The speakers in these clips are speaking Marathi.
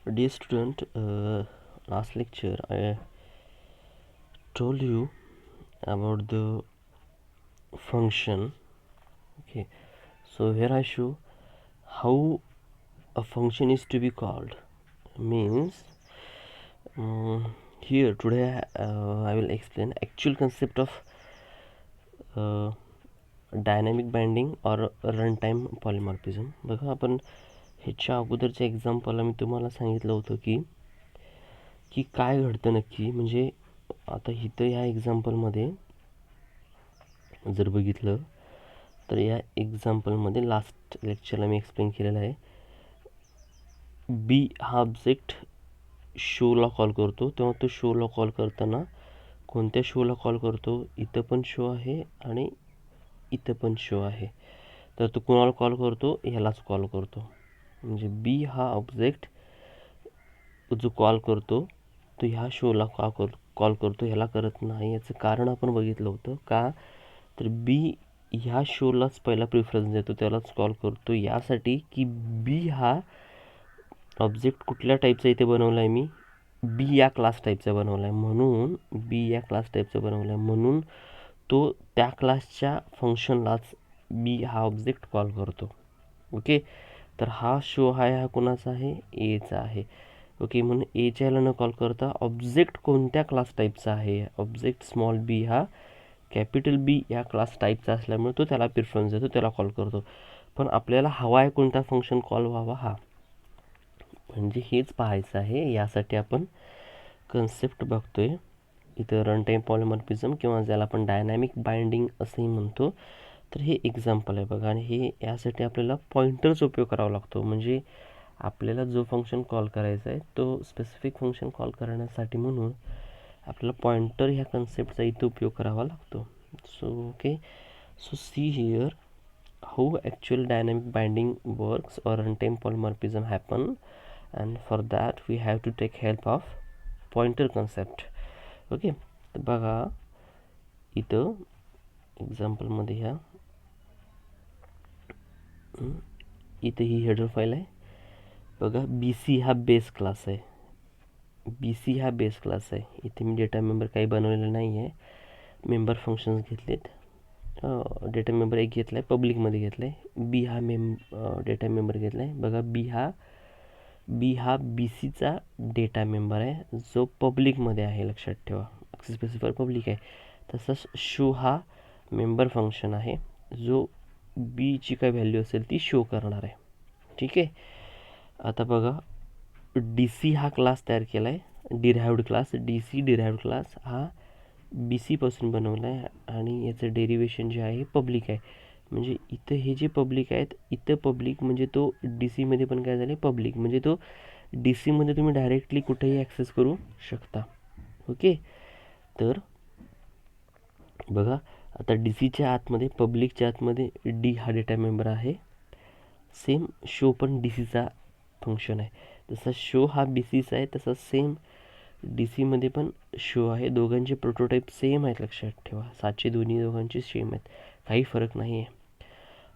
Dear student, last lecture I told you about the function. Okay, so here I show how a function is to be called. Means here today I will explain actual concept of dynamic binding और रनटाईम पॉलिमॉर्फिझम. बघा, आपण ह्याच्या अगोदरच्या एक्झाम्पलला मी तुम्हाला सांगितलं होतं की काय घडतं नक्की. म्हणजे आता इथं ह्या एक्झाम्पलमध्ये जर बघितलं तर या एक्झाम्पलमध्ये लास्ट लेक्चरला मी एक्सप्लेन केलेलं आहे. बी हा ऑब्जेक्ट शोला कॉल करतो, तेव्हा तो शोला कॉल करताना कोणत्या शोला कॉल करतो? इथं पण शो आहे आणि इथं पण शो आहे. तर तो कोणाला कॉल करतो? ह्यालाच कॉल करतो. म्हणजे बी हा ऑब्जेक्ट जो कॉल करतो तो ह्या शोला कॉल करतो, ह्याला करत नाही. याचं कारण आपण बघितलं होतं. का तर बी ह्या शोलाच पहिला प्रिफरन्स देतो, त्यालाच कॉल करतो यासाठी की बी हा ऑब्जेक्ट कुठल्या टाईपचा इथे बनवला आहे? मी बी या क्लास टाईपचा बनवला आहे. म्हणून बी या क्लास टाईपचा बनवला आहे म्हणून तो त्या क्लासच्या फंक्शनलाच बी हा ऑब्जेक्ट कॉल करतो. ओके, तर हा शो हा कोणाचा आहे? एचा आहे. ओके, म्हणून एच्या याला न कॉल करता ऑब्जेक्ट कोणत्या क्लास टाईपचा आहे? ऑब्जेक्ट स्मॉल बी हा कॅपिटल बी या क्लास टाईपचा असल्यामुळे तो त्याला प्रिफरन्स देतो, त्याला कॉल करतो. पण आपल्याला हवा आहे कोणता फंक्शन कॉल व्हावा? हा. म्हणजे हेच पाहायचं आहे. यासाठी आपण कन्सेप्ट बघतोय इथं रनटाईम पॉलिमॉर्फिझम किंवा ज्याला आपण डायनॅमिक बाइंडिंग असंही म्हणतो. तर हे एक्झाम्पल आहे बघा. आणि हे यासाठी आपल्याला पॉइंटरचा उपयोग करावा लागतो. म्हणजे आपल्याला जो फंक्शन कॉल करायचा आहे तो स्पेसिफिक फंक्शन कॉल करण्यासाठी म्हणून आपल्याला पॉइंटर ह्या कन्सेप्टचा इथं उपयोग करावा लागतो. So okay, so see here how actual dynamic binding works और runtime polymorphism happen. and for that we have to take help of pointer concept. Okay, तर बघा इथं एक्झाम्पलमध्ये ह्या इथं ही हेडर फाईल आहे बघा. बी सी हा बेस क्लास आहे. बी सी हा बेस क्लास आहे. इथे मी डेटा मेंबर काही बनवलेलं नाही आहे. मेंबर फंक्शन्स घेतलेत. डेटा मेंबर एक घेतला आहे, पब्लिकमध्ये घेतला आहे. बी हा डेटा मेंबर घेतला आहे बघा. बी हा बी सीचा डेटा मेंबर आहे जो पब्लिकमध्ये आहे, लक्षात ठेवा. ॲक्सेस स्पेसिफायर पब्लिक आहे. तसंच शो हा मेंबर फंक्शन आहे जो बीची काय व्हॅल्यू असेल ती शो करणार आहे. ठीक आहे. आता बघा, डी सी हा क्लास तयार केला आहे, derived class. D C derived class हा बी सीपासून बनवला आहे आणि याचं डेरिवेशन जे आहे पब्लिक आहे. म्हणजे इथं हे जे पब्लिक आहेत, इथं पब्लिक म्हणजे तो डी सीमध्ये पण काय झाले? पब्लिक. म्हणजे तो डी सीमध्ये तुम्ही डायरेक्टली कुठेही ॲक्सेस करू शकता. ओके, तर बघा आता डी सीच्या आतमध्ये, पब्लिकच्या आतमध्ये डी हा डेटा मेंबर आहे. सेम शो पण डी सीचा फंक्शन आहे. जसा शो हा बी सीचा आहे तसा सेम डी सीमध्ये पण शो आहे. दोघांचे प्रोटोटाईप सेम आहेत, लक्षात ठेवा. साचे दोघांचे सेम आहेत, काही फरक नाही आहे.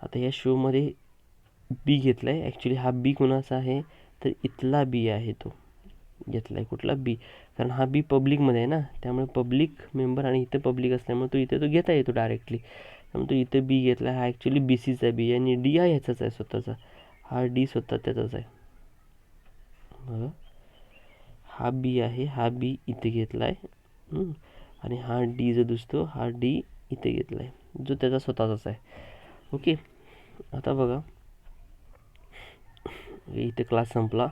आता या शोमध्ये बी घेतला आहे. ॲक्च्युली हा बी कोणाचा आहे? तर इथला बी आहे, तो घेतला आहे. कुठला? बी. कारण हा बी पब्लिकमध्ये आहे ना, त्यामुळे पब्लिक मेंबर आणि इथं पब्लिक असल्यामुळे तो इथे तो घेता येतो डायरेक्टली. त्यामुळे तो इथं बी घेतला आहे. हा ॲक्च्युली बी सीचा बी आणि डी हा ह्याचाच आहे स्वतःचा. हा डी स्वतः त्याचाच आहे. बघा, हा बी आहे, हा बी इथे घेतला आहे आणि हा डी जो दिसतो हा डी इथे घेतला आहे जो त्याचा स्वतःचाच आहे. ओके, आता बघा इथे क्लास संपला.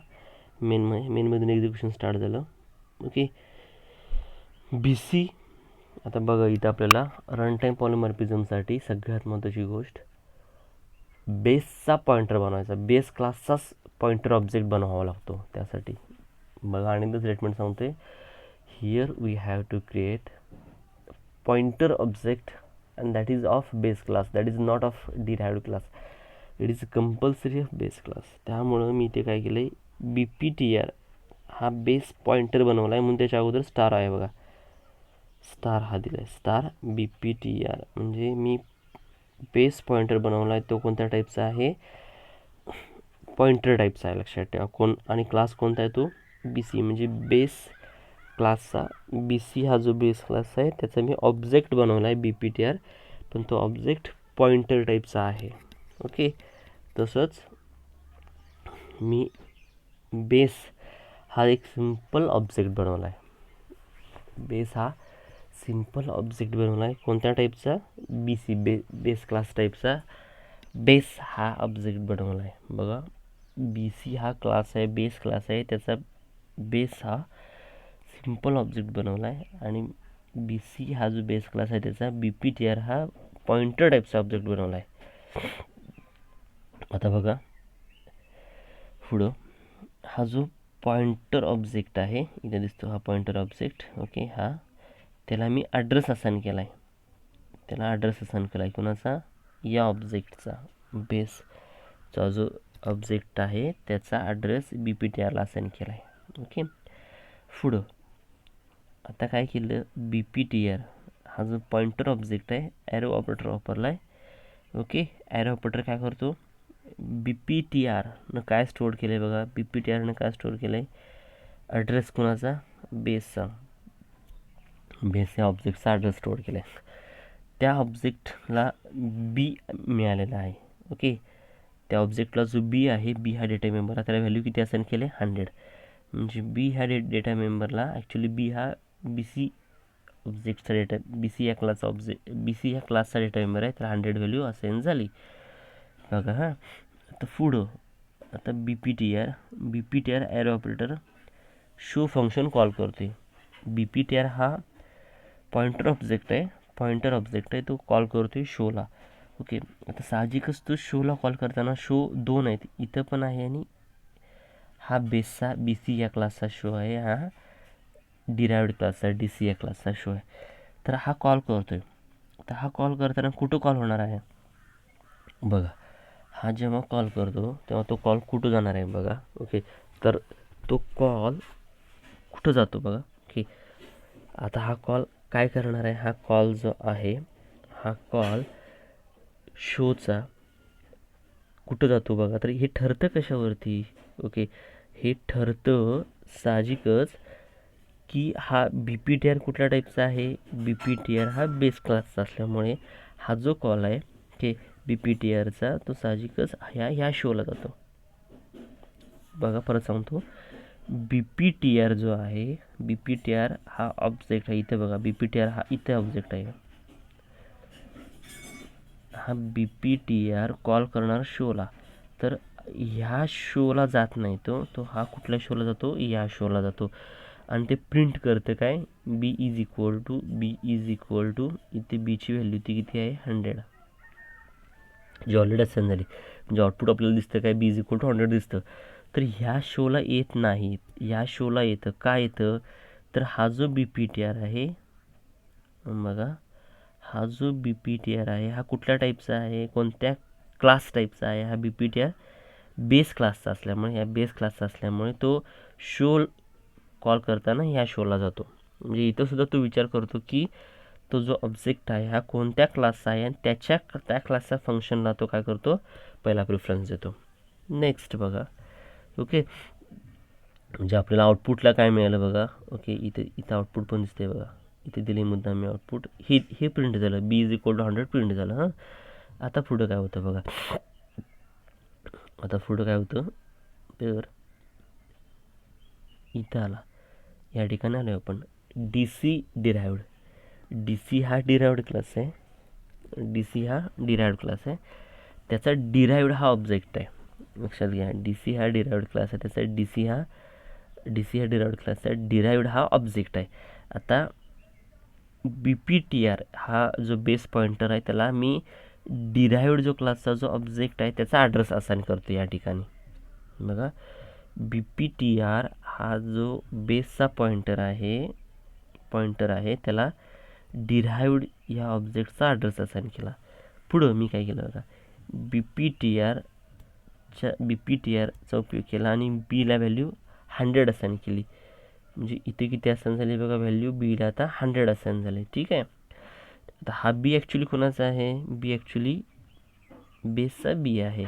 मेनमधून एक्झिक्युशन स्टार्ट झालं. Okay, B C. आता बघा इथं आपल्याला रनटाईम पॉलिमॉर्फिझमसाठी सगळ्यात महत्त्वाची गोष्ट बेसचा पॉइंटर बनवायचा. बेस क्लासचाच पॉइंटर ऑब्जेक्ट बनवावा लागतो त्यासाठी. बघा आणि स्टेटमेंट सांगते, here we have to create pointer object and that is of base class, that is not of derived class. It is compulsory of base class. त्यामुळं मी इथे काय केलं आहे, बी पी टी आर हा बेस पॉइंटर बनवला आहे म्हणून त्याच्या अगोदर स्टार आहे बघा. स्टार हा दिला आहे, स्टार बी पी टी आर. म्हणजे मी बेस पॉइंटर बनवला आहे तो कोणत्या टाईपचा आहे? पॉइंटर टाईपचा आहे, लक्षात ठेवा. आणि क्लास कोणता आहे तो बी सी, म्हणजे बेस क्लासचा बी सी हा जो बेस क्लास आहे त्याचा मी ऑब्जेक्ट बनवला आहे बी पी टी आर, पण तो ऑब्जेक्ट पॉइंटर टाईपचा आहे. ओके, तसंच मी बेस हा एक सिम्पल ऑब्जेक्ट बनवला आहे. बेस हा सिम्पल ऑब्जेक्ट बनवला आहे कोणत्या टाईपचा, बी सी बेस क्लास टाईपचा बेस हा ऑब्जेक्ट बनवला आहे. बघा, बी सी हा क्लास आहे, बेस क्लास आहे, त्याचा बेस हा सिम्पल ऑब्जेक्ट बनवला आहे. आणि बी सी हा जो बेस क्लास आहे त्याचा बी पी टी आर हा पॉइंटर टाईपचा ऑब्जेक्ट बनवला आहे. आता बघा पुढं, हा जो पॉइंटर ऑब्जेक्ट आहे इथे दिसतो, हा पॉइंटर ऑब्जेक्ट. ओके, हा त्याला मी ॲड्रेस असाइन केला आहे. त्याला ॲड्रेस असाइन केला आहे कोणाचा, या ऑब्जेक्टचा, बेसचा जो ऑब्जेक्ट आहे त्याचा ॲड्रेस बी पी टी आरला असाइन केला आहे. ओके, पुढं आता काय केलं, बी पी टी आर हा जो पॉइंटर ऑब्जेक्ट आहे ॲरो ऑपरेटर वापरला आहे. ओके, ॲरो ऑपरेटर काय करतो, बी पी टी आरनं काय स्टोअर केलं आहे बघा, बी पी टी आरनं काय स्टोअर केलं आहे, ॲड्रेस कोणाचा, बेसचा, बेस या ऑब्जेक्टचा ॲड्रेस स्टोअर केला आहे. त्या ऑब्जेक्टला बी मिळालेला आहे. ओके, त्या ऑब्जेक्टला जो बी आहे, बी हा डेटा मेंबरला त्याला व्हॅल्यू किती असाइन केले, 100. म्हणजे बी ह्या डेटा मेंबरला ॲक्च्युली बी हा बी सी ऑब्जेक्टचा डेटा, बी सी या क्लासचा बी सी ह्या क्लासचा डेटा मेंबर आहे, त्याला 100 व्हॅल्यू असाइन झाली. बघा हां, आता पुढं आता B P T R arrow operator show function call करते. बी पी टी आर हा पॉइंटर ऑब्जेक्ट आहे, तो कॉल करतोय शोला. ओके, आता साहजिकच तो शोला कॉल करताना शो 2 आहेत, इथं पण आहे आणि हा बेसचा बी सी या क्लासचा शो आहे, हा डिराइव्ड क्लासचा डी सी या क्लासचा शो आहे. तर हा कॉल करतोय. तर हा कॉल करताना कुठं कॉल होणार आहे बघा, हा जेव्हा कॉल करतो तेव्हा तो कॉल कुठं जाणार आहे बघा. ओके, तर तो कॉल कुठं जातो बघा. ओके, आता हा कॉल काय करणार आहे, हा कॉल जो आहे हा कॉल शोचा कुठं जातो बघा. तर हे ठरतं कशावरती, ओके, हे ठरतं साहजिकच की हा बी पी टी आर कुठल्या टाईपचा आहे, बी पी टी आर हा बेस क्लासचा असल्यामुळे हा जो कॉल आहे ओके बी पी टी आरचा, तो साहजिकच ह्या शोला जातो. बघा परत सांगतो, बी पी टी आर जो आहे, बी पी टी आर हा ऑब्जेक्ट आहे, इथे बघा बी पी टी आर हा इथे ऑब्जेक्ट आहे. हा बी पी टी आर कॉल करणार शोला, तर ह्या शोला जात नाही तो हा कुठल्या शोला जातो, या शोला जातो. आणि ते प्रिंट करतं काय, बी इज इक्वल टू इथे बीची व्हॅल्यू ती किती आहे, 100, जी ऑलरेडी असाइन झाली. म्हणजे आउटपुट आपल्याला दिसतं काय, बी इज इक्वल टू 100 दिसतं. तर ह्या शोला येत नाही, ह्या शोला येतं, काय येतं, तर हा जो बी पी टी आर आहे बघा, हा जो बी पी टी आर आहे हा कुठल्या टाईपचा आहे, कोणत्या क्लास टाईपचा आहे, हा बी पी टी आर बेस क्लासचा असल्यामुळे, ह्या बेस क्लासचा असल्यामुळे तो शो कॉल करताना ह्या शोला जातो. म्हणजे इथं सुद्धा तो विचार करतो की तो जो ऑब्जेक्ट आहे हा कोणत्या क्लासचा आहे आणि त्या क्लासच्या फंक्शनला तो काय करतो, पहिला प्रिफरन्स देतो. नेक्स्ट बघा, ओके, म्हणजे आपल्याला आउटपुटला काय मिळालं बघा. ओके, इथं आउटपुट पण दिसते बघा, इथे दिले मुद्दा मी आउटपुट हे प्रिंट झालं, बी इज इक्वल टू 100 प्रिंट झालं. हां, आता पुढं काय होतं बघा, तर इथं आला, या ठिकाणी आलो आपण D C derived. D C हा डिराइव्ड क्लास आहे, त्याचा डिराइव्ड हा ऑब्जेक्ट आहे, लक्षात घ्या. डी सी हा डिराइव्ड क्लास आहे, त्याचा डी सी हा डिराइव्ड क्लास आहे, डिराइव्ड हा ऑब्जेक्ट आहे. आता बी पी टी आर हा जो बेस पॉइंटर आहे त्याला मी डिराइव्ड जो क्लासचा जो ऑब्जेक्ट आहे त्याचा ॲड्रेस असाइन करतो या ठिकाणी. बघा, बी पी टी आर हा जो बेसचा पॉइंटर आहे त्याला डिराइव्ड या ऑब्जेक्टचा ॲड्रेस असाइन केला. पुढं मी काय केलं बघा, बी पी टी आरचा उपयोग केला आणि बीला व्हॅल्यू 100 असाइन केली. म्हणजे इथे किती असाइन झाली बघा, व्हॅल्यू बीला आता 100 असाइन झाली. ठीक आहे, आता हा बी ॲक्च्युली कोणाचा आहे, बी ॲक्च्युली बेसचा बी आहे.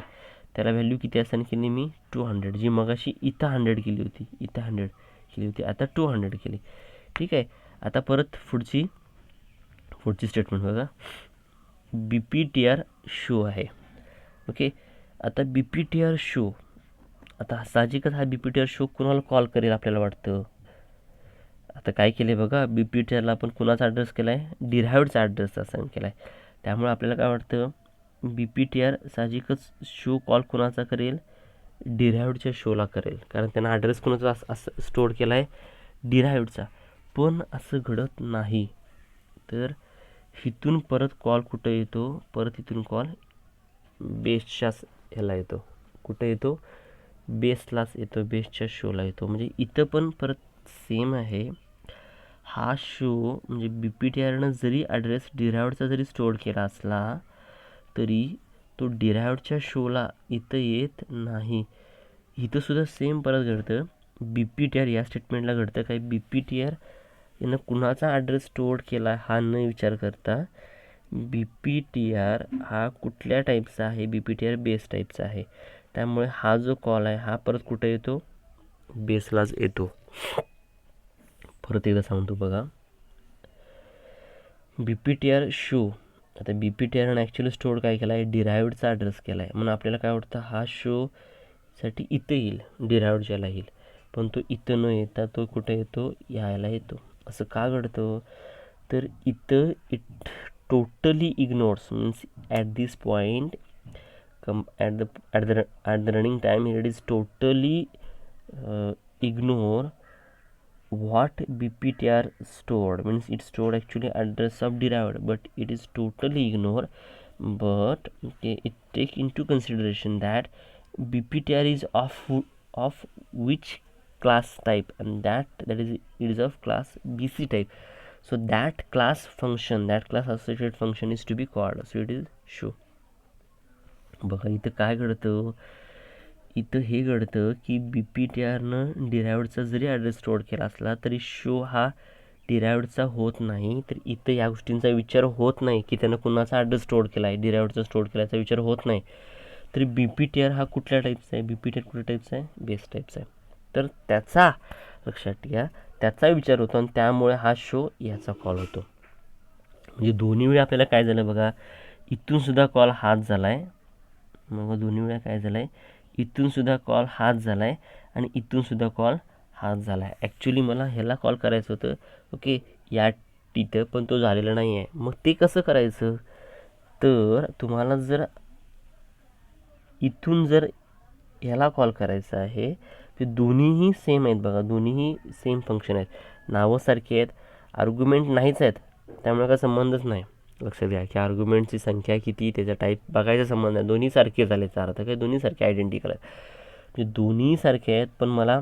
त्याला व्हॅल्यू किती असाइन केली मी 200, जी मगाशी इथं 100 केली होती, इथं 100 केली होती, आता 200 केली. ठीक आहे. आता परत पुढची स्टेटमेंट बघा, BPTR शो आहे. ओके. आता BPTR शो, आता साहजिकच हा BPTR शो कुणाला कॉल करेल आपल्याला वाटतं. आता काय केलं बघा, BPTRला आपण कुणाचा ॲड्रेस केला आहे, डिराइव्हडचा ॲड्रेस असाइन केला आहे. त्यामुळे आपल्याला काय वाटतं, BPTR साहजिकच शो कॉल कुणाचा करेल, डिराइव्हडच्या शोला करेल, कारण त्यांना ॲड्रेस कुणाचा असं स्टोअर केला आहे, डिराइव्हडचा. पण असं घडत नाही. तर इथून परत कॉल कुठं येतो, परत इथून कॉल बेसच्याच ह्याला येतो. कुठं येतो, बेसलाच येतो, बेसच्या शोला येतो. म्हणजे इथं पण परत सेम आहे. हा शो म्हणजे BPTRनं जरी ॲड्रेस डिराइव्हडचा जरी स्टोअर केला असला तरी तो डिराइव्हडच्या शोला इथं येत नाही. इथं सुद्धा सेम परत घडतं. BPTR या स्टेटमेंटला घडतं काय, BPTR यानं कुणाचा ॲड्रेस स्टोअर केला हा न विचार करता BPTR हा कुठल्या टाईपचा आहे, BPTR बेस टाईपचा आहे. त्यामुळे हा जो कॉल आहे हा परत कुठे येतो, बेसलाच येतो. परत एकदा सांगतो बघा, BPTR शो, आता BPTRनं ॲक्च्युली स्टोअर काय केला आहे, डिराइव्हडचा ॲड्रेस केला आहे. म्हणून आपल्याला काय वाटतं, हा शोसाठी इथं येईल, डिराइव्हडच्याला येईल. पण तो इथं न येता तो कुठे येतो, यायला येतो. असं का घडतं, तर इथं it totally ignores, means at this point at the running time it is totally ignore what BPTR stored, means it stored actually address of derived, but it is totally ignore. But it take into consideration that BPTR is of which class type, and that is it is of class BC type. So that class function, that class associated function is to be called, so it is show. बघा इथं काय घडतं, इथं हे घडतं की BPTRनं डिराइव्हडचा जरी ॲड्रेस स्टोअर केला असला तरी शो हा डिराइव्हडचा होत नाही. तर इथं या गोष्टींचा विचार होत नाही की त्यानं कुणाचा ॲड्रेस स्टोअर केला आहे, डिराइव्हडचा स्टोअर केल्याचा विचार होत नाही. तरी BPTR हा कुठल्या टाईपचा आहे, BPTR कुठल्या टाईपचा आहे, बेस टाईपचा आहे. तर त्याचा लक्षात घ्या, त्याचा विचार होतो आणि त्यामुळे हा शो याचा कॉल होतो. म्हणजे दोन्ही वेळी आपल्याला काय झालं बघा, इथून सुद्धा कॉल हाच झाला आहे, मग दोन्ही वेळा काय झालं आहे, इथून सुद्धा कॉल हाच झाला आहे आणि इथून सुद्धा कॉल हाच झाला आहे. ॲक्च्युली मला ह्याला कॉल करायचं होतं, ओके, या तिथं, पण तो झालेला नाही आहे. मग ते कसं करायचं, तर तुम्हाला जर इथून जर ह्याला कॉल करायचं आहे, ते दोन्हीही सेम आहेत बघा, दोन्हीही सेम फंक्शन आहेत, नावं सारखी आहेत, आर्ग्युमेंट नाहीच आहेत, त्यामुळे काय संबंधच नाही. लक्षात घ्या की आर्ग्युमेंटची संख्या किती, त्याचा टाईप बघायचा संबंध आहे. दोन्ही सारखे झाले, अर्थ काय दोन्ही सारखे आयडेंटिकल आहेत, म्हणजे दोन्ही सारखे आहेत. पण मला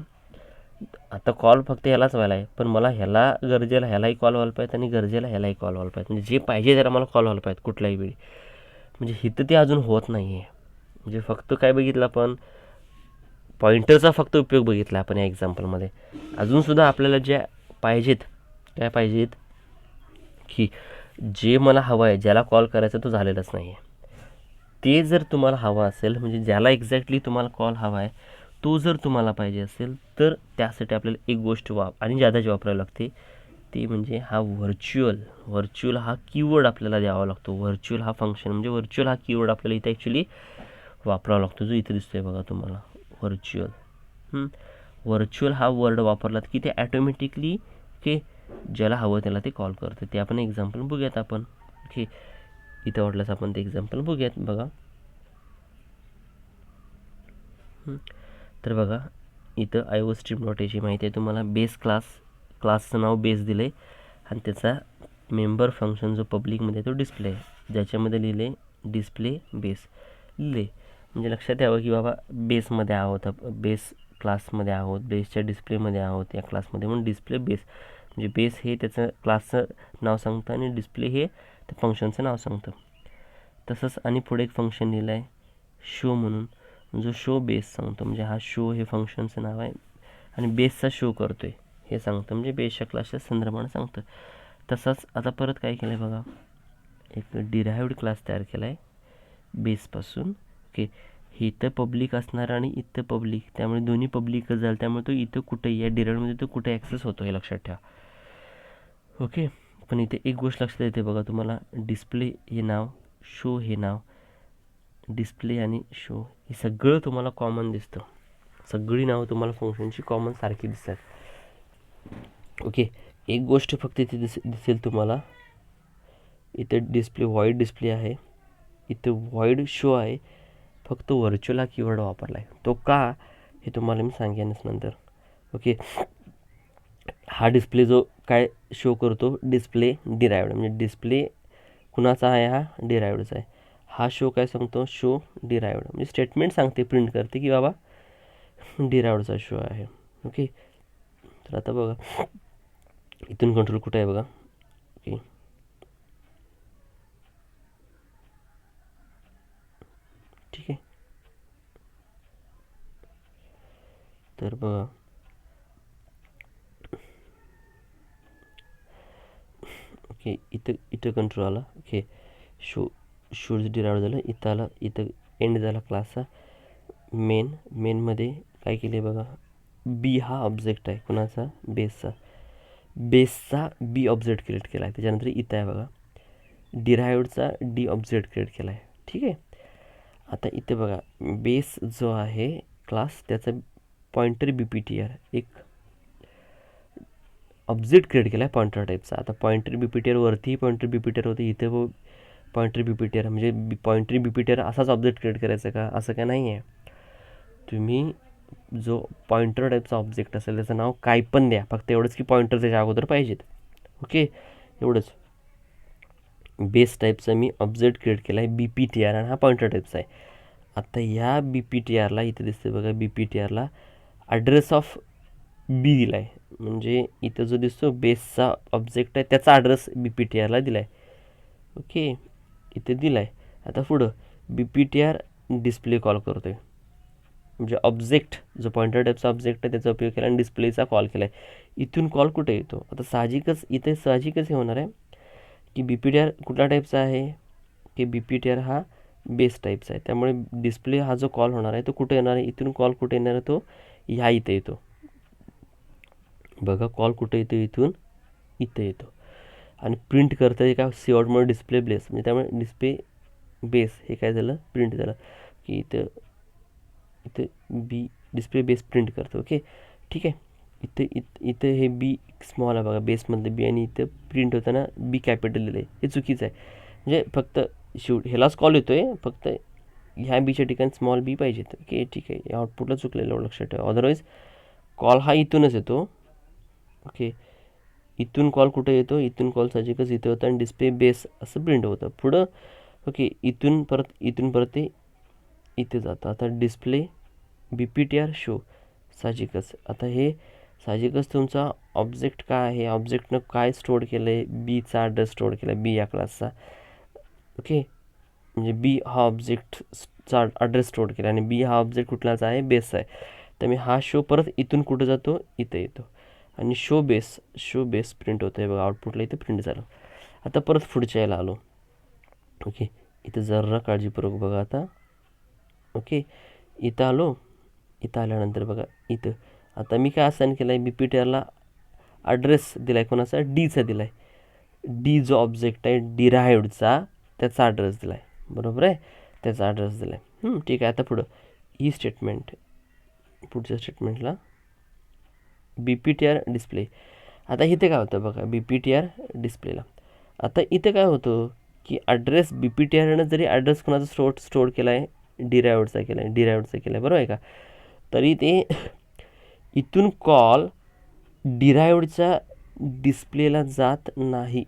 आता कॉल फक्त ह्यालाच व्हायला आहे, पण मला ह्याला गरजेला ह्यालाही कॉल व्हायला पाहिजे आणि गरजेला ह्यालाही कॉल व्हायला पाहिजे. म्हणजे जे पाहिजे त्याला मला कॉल व्हायला पाहिजे कुठल्याही वेळी. म्हणजे हिथं ते अजून होत नाही आहे. म्हणजे फक्त काय बघितलं आपण, पॉइंटरचा फक्त उपयोग बघितला आपण या एक्झाम्पलमध्ये. अजूनसुद्धा आपल्याला ज्या पाहिजेत, काय पाहिजेत की जे मला हवं आहे, ज्याला कॉल करायचा तो झालेलाच नाही आहे, ते जर तुम्हाला हवं असेल, म्हणजे ज्याला एक्झॅक्टली तुम्हाला कॉल हवा आहे तो जर तुम्हाला पाहिजे असेल, तर त्यासाठी आपल्याला एक गोष्ट आणि ज्यादाची वापरावी लागते, ते म्हणजे हा व्हर्च्युअल हा कीवर्ड आपल्याला द्यावा लागतो. व्हर्च्युअल हा फंक्शन म्हणजे व्हर्च्युअल हा कीवर्ड आपल्याला इथे ॲक्च्युली वापरावा लागतो, जो इथे दिसतोय बघा तुम्हाला, व्हर्च्युअल हा वर्ड वापरलात की ते ॲटोमॅटिकली ओके ज्याला हवं त्याला ते कॉल करतं. ते आपण एक्झाम्पल बघूयात आपण, ओके, इथं वाटल्यास आपण ते एक्झाम्पल बघूयात बघा. तर बघा इथं IOStream.h माहिती आहे तुम्हाला, बेस क्लासचं नाव बेस दिलं आहे आणि त्याचा मेंबर फंक्शन जो पब्लिकमध्ये तो डिस्प्ले आहे, ज्याच्यामध्ये लिहिले डिस्प्ले बेस लिहिले. म्हणजे लक्षात यावं की बाबा बेसमध्ये आहोत, बेस क्लासमध्ये आहोत, बेसच्या डिस्प्लेमध्ये आहोत या क्लासमध्ये, म्हणून डिस्प्ले बेस. म्हणजे बेस हे त्याचं क्लासचं नाव सांगतं आणि डिस्प्ले हे त्या फंक्शनचं नाव सांगतं. तसंच आणि पुढे एक फंक्शन लिहिलं आहे शो म्हणून, जो शो बेस सांगतो. म्हणजे हा शो हे फंक्शनचं नाव आहे आणि बेसचा शो करतो आहे हे सांगतं, म्हणजे बेसच्या क्लासच्या संदर्भाने सांगतं. तसंच आता परत काय केलं आहे बघा, एक डिराइव्हड क्लास तयार केला आहे बेसपासून, ओके. हे इथं पब्लिक असणार आणि इथं पब्लिक, त्यामुळे दोन्ही पब्लिकच झालं, त्यामुळे तो इथं कुठेही या डिराइवडमध्ये तो कुठे ॲक्सेस होतो हे लक्षात ठेवा. ओके. पण इथे एक गोष्ट लक्षात येते बघा तुम्हाला, डिस्प्ले हे नाव, शो हे नाव, डिस्प्ले आणि शो हे सगळं तुम्हाला कॉमन दिसतं. सगळी नावं तुम्हाला फंक्शनची कॉमन सारखी दिसतात. ओके. एक गोष्ट फक्त इथे दिसेल तुम्हाला, इथं डिस्प्ले व्हॉइड डिस्प्ले आहे, इथं व्हॉइड शो आहे, फक्त व्हर्च्युअल हा कीवर्ड वापरला आहे. तो का हे तुम्हाला मी सांगेनच नंतर. ओके. हा डिस्प्ले जो काय शो करतो, डिस्प्ले डिराइवड, म्हणजे डिस्प्ले कुणाचा आहे, हा डिराइवडचा आहे. हा शो काय सांगतो, शो डिराइवड, म्हणजे स्टेटमेंट सांगते, प्रिंट करते की बाबा डिराइवडचा शो आहे. ओके. तर आता बघा इथून कंट्रोल कुठे आहे बघा. ओके. ठीक आहे. तर बघा ओके, इथं कंट्रोल आला. ओके. शूज डिराइव्ड झालं, इथं आला, इथं एंड झाला क्लासचा. मेनमध्ये काय केले बघा, बी हा ऑब्जेक्ट आहे कुणाचा, बेसचा बी ऑब्जेक्ट क्रिएट केला आहे. त्याच्यानंतर इथं आहे बघा डिराइव्डचा डी ऑब्जेक्ट क्रिएट केला आहे. ठीक आहे. आता इथे बघा बेस जो आहे क्लास, त्याचा पॉइंटर BPTR एक ऑब्जेक्ट क्रिएट केला आहे पॉइंटर टाईपचा. आता पॉइंटर BPTR वरतीही पॉइंटर BPTR होते, इथे पॉइंटर BPTR, म्हणजे पॉइंटर BPTR असाच ऑब्जेक्ट क्रिएट करायचा का, असं काय नाही आहे. तुम्ही जो पॉइंटर टाईपचा ऑब्जेक्ट असेल त्याचं नाव काय पण द्या, फक्त एवढंच की पॉइंटर त्याच्या अगोदर पाहिजेत. ओके. एवढंच. बेस टाईपचा मी ऑब्जेक्ट क्रिएट केला आहे BPTR, आणि हा पॉइंटर टाईपचा आहे. आता या BPTRला इथे दिसते बघा, BPTRला ॲड्रेस ऑफ बी दिला आहे, म्हणजे इथं जो दिसतो बेसचा ऑब्जेक्ट आहे त्याचा ॲड्रेस BPTRला दिला आहे. ओके. इथे दिला आहे. आता पुढं BPTR डिस्प्ले कॉल करतो आहे, म्हणजे ऑब्जेक्ट जो पॉइंटर टाईपचा ऑब्जेक्ट आहे त्याचा उपयोग केला आणि डिस्प्लेचा कॉल केला आहे. इथून कॉल कुठे येतो, आता साहजिकच इथे हे होणार आहे की BPTR कुठल्या टाईपचा आहे, की BPTR हा बेस टाईपचा आहे. त्यामुळे डिस्प्ले हा जो कॉल होणार आहे तो कुठे येणार आहे, इथून कॉल कुठे येणार आहे, तो ह्या इथे येतो बघा. कॉल कुठे येतो, इथून इथे येतो, आणि प्रिंट करतं आहे का, सीआउटमुळे डिस्प्ले बेस, म्हणजे त्यामुळे डिस्प्ले बेस हे काय झालं, प्रिंट झालं की इथं बी डिस्प्ले बेस प्रिंट करतो. ओके. ठीक आहे. इथं हे बी स्मॉल आहे बघा, बेसमधलं बी, आणि इथं प्रिंट होताना बी कॅपिटल दिलं आहे, हे चुकीचं आहे. म्हणजे फक्त ह्यालाच कॉल येतो आहे, फक्त ह्या बीच्या ठिकाणी स्मॉल बी पाहिजेत. ओके. ठीक आहे. या आउटपुटला चुकलेलं लक्षात ठेवा, अदरवाईज कॉल हा इथूनच येतो. ओके. इथून कॉल कुठे येतो, इथून कॉल साहजिकच इथे होतं आणि डिस्प्ले बेस असं प्रिंट होतं पुढं. ओके. इथून परत ते इथे जातं. आता डिस्प्ले BPTR शो, साहजिकच आता हे साहजिकच तुमचा ऑब्जेक्ट काय आहे, ऑब्जेक्टनं काय स्टोअर केलं आहे, बीचा ॲड्रेस स्टोअर केला आहे, बी या क्लासचा. ओके. म्हणजे बी हा ऑब्जेक्टचा ॲड्रेस स्टोअर केला, आणि बी हा ऑब्जेक्ट कुठलाचा आहे, बेसचा आहे. त्यामुळे हा शो परत इथून कुठं जातो, इथं येतो, आणि शो बेस प्रिंट होतं आहे बघा, आउटपुटला इथं प्रिंट झालं. आता परत पुढच्या यायला आलो. ओके. इथं जरा काळजीपूर्वक बघा आता. ओके. इथं आलो. इथं आल्यानंतर बघा इथं आता मी काय असाइन केलं आहे, BPTRला ॲड्रेस दिला आहे कोणाचा, डीचा दिला आहे. डी जो ऑब्जेक्ट आहे डिराइव्डचा त्याचा ॲड्रेस दिला आहे, बरोबर आहे, त्याचा ॲड्रेस दिला आहे. ठीक आहे. आता पुढं ही स्टेटमेंट, पुढच्या स्टेटमेंटला BPTR डिस्प्ले. आता इथे काय होतं बघा, BPTR डिस्प्लेला आता इथे काय होतं की ॲड्रेस BPTRनं जरी ॲड्रेस कोणाचा स्टोअर केला आहे, डिराइव्डचा केला आहे, बरोबर आहे का, तरी ते इथून कॉल डिराइव्डच्या डिस्प्लेला जात नाही,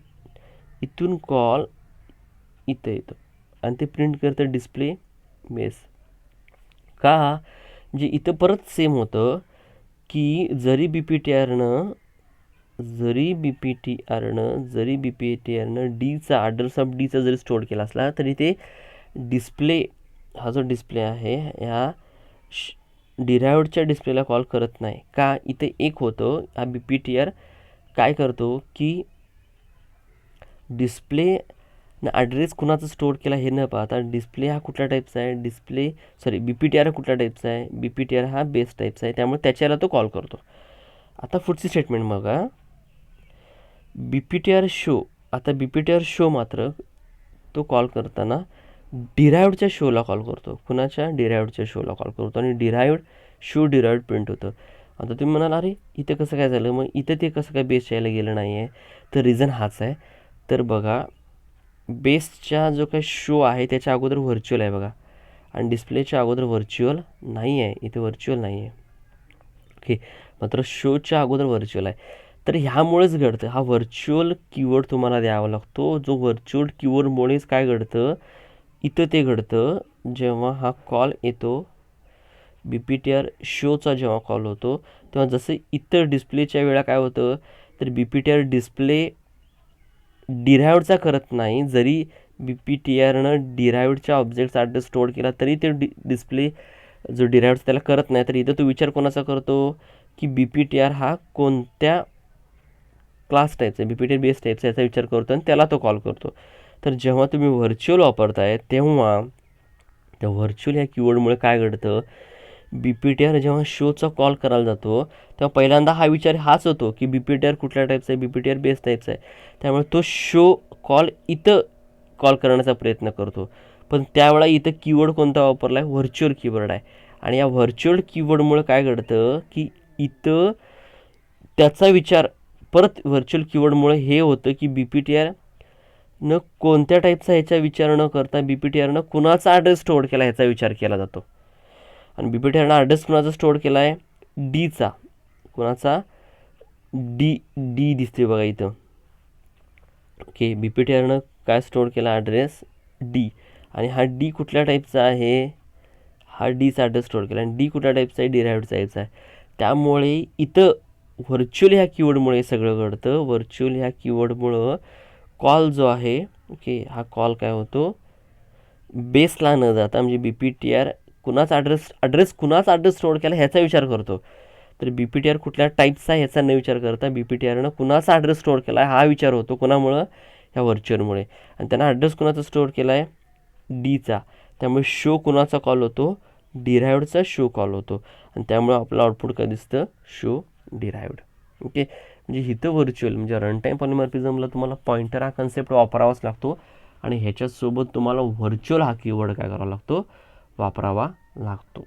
इथून कॉल इथं येतो आणि ते प्रिंट करतं डिस्प्ले बेस. का, म्हणजे इथं परत सेम होतं की जरी BPTRनं डीचा ॲड्रेस ऑफ डीचा जरी स्टोअर केला असला तरी ते डिस्प्ले हा जो डिस्प्ले आहे ह्या डिराइव्डच्या डिस्प्लेला कॉल करत नाही. का, इथे एक होतं, हा BPTR काय करतो की डिस्प्ले ॲड्रेस कुणाचा स्टोअर केला हे न पाहता डिस्प्ले हा कुठल्या टाईपचा आहे, BPTR हा कुठल्या टाईपचा आहे, BPTR हा बेस टाईपचा आहे, त्यामुळे त्याच्याला तो कॉल करतो. आता पुढची स्टेटमेंट बघा, BPTR शो. आता BPTR शो मात्र तो कॉल करताना डिराइव्डच्या शोला कॉल करतो. कुणाच्या? डिराइव्डच्या शोला कॉल करतो आणि डिराइव्ड प्रिंट होतं. आता तुम्ही म्हणाल अरे इथं कसं काय झालं, मग इथं ते कसं काय बेस यायला गेलं नाही आहे? तर रिझन हाच आहे. तर बघा, बेसचा जो काही शो आहे त्याच्या अगोदर व्हर्च्युअल आहे बघा, आणि डिस्प्लेच्या अगोदर व्हर्च्युअल नाही आहे. इथे व्हर्च्युअल नाही आहे. ओके, मात्र शोच्या अगोदर व्हर्च्युअल आहे. तर ह्यामुळेच घडतं, हा व्हर्च्युअल कीवर्ड तुम्हाला द्यावा लागतो. जो व्हर्च्युअल कीवर्डमुळेच काय घडतं, इथं ते घडतं जेव्हा हा कॉल येतो, BPTR शोचा जेव्हा कॉल होतो तेव्हा जसं इतर डिस्प्लेच्या वेळा काय होतं, तर BPTR डिस्प्ले डिराइव्डचा करत नाही. जरी BPTRनं डिराइव्डच्या ऑब्जेक्टचा ॲड्रेस स्टोअर केला तरी ते डिस्प्ले जो डिराइव्ड त्याला करत नाही. तर इथं तो विचार कोणाचा करतो की BPTR हा कोणत्या क्लास टाईपचा आहे, BPTR बेस टाईपचा याचा विचार करतो आणि त्याला तो कॉल करतो. तर जेव्हा तुम्ही व्हर्च्युअल वापरताय तेव्हा त्या व्हर्च्युअल ह्या कीवर्डमुळे काय घडतं, BPTR जेव्हा शोचा कॉल करायला जातो तेव्हा पहिल्यांदा हा विचार हाच होतो की BPTR कुठल्या टाईपचा आहे, BPTR बेस टाईपचा आहे. त्यामुळे तो शो कॉल इथं कॉल करण्याचा प्रयत्न करतो. पण त्यावेळा इथं कीवर्ड कोणता वापरला आहे, व्हर्च्युअल कीवर्ड आहे. आणि या व्हर्च्युअल कीवर्डमुळे काय घडतं की इथं त्याचा विचार परत व्हर्च्युअल कीवर्डमुळे हे होतं की BPTRनं कोणत्या टाईपचा ह्याचा विचार न करता BPTRनं कुणाचा ॲड्रेस स्टोअर केला ह्याचा विचार केला जातो. आणि BPTRनं ॲड्रेस कुणाचा स्टोअर केला आहे, डीचा. कुणाचा? डी दिसते बघा इथं. ओके, BPTRनं काय स्टोअर केला ॲड्रेस, डी. आणि हा डी कुठल्या टाईपचा आहे, हा डीचा ॲड्रेस स्टोअर केला. आणि डी कुठल्या टाईपचा आहे, डिराइव्ड टाईपचा आहे. त्यामुळे इथं व्हर्च्युअल ह्या कीवर्डमुळे सगळं घडतं. व्हर्च्युअल ह्या कीवर्डमुळं कॉल जो आहे, ओके, हा कॉल काय होतो, बेसला न जाता म्हणजे BPTR कुणाचा ॲड्रेस स्टोअर केला ह्याचा विचार करतो. तर BPTR कुठल्या टाईपचा आहे ह्याचा न विचार करता BPTRनं कुणाचा ॲड्रेस स्टोअर केला आहे हा विचार होतो. कोणामुळं? ह्या व्हर्च्युअलमुळे. आणि त्यांना ॲड्रेस कुणाचा स्टोअर केला आहे, डीचा. त्यामुळे शो कुणाचा कॉल होतो, डिराइव्डचा शो कॉल होतो. आणि त्यामुळे आपलं आउटपुट काय दिसतं, शो डिराइव्ड. ओके, म्हणजे इथं व्हर्च्युअल म्हणजे रन टाईम पॉलिमॉर्फिझमला तुम्हाला पॉइंटर हा कन्सेप्ट वापरावाच लागतो. आणि ह्याच्यासोबत तुम्हाला व्हर्च्युअल हा कीवर्ड काय करावा लागतो, वापरावा लागतो.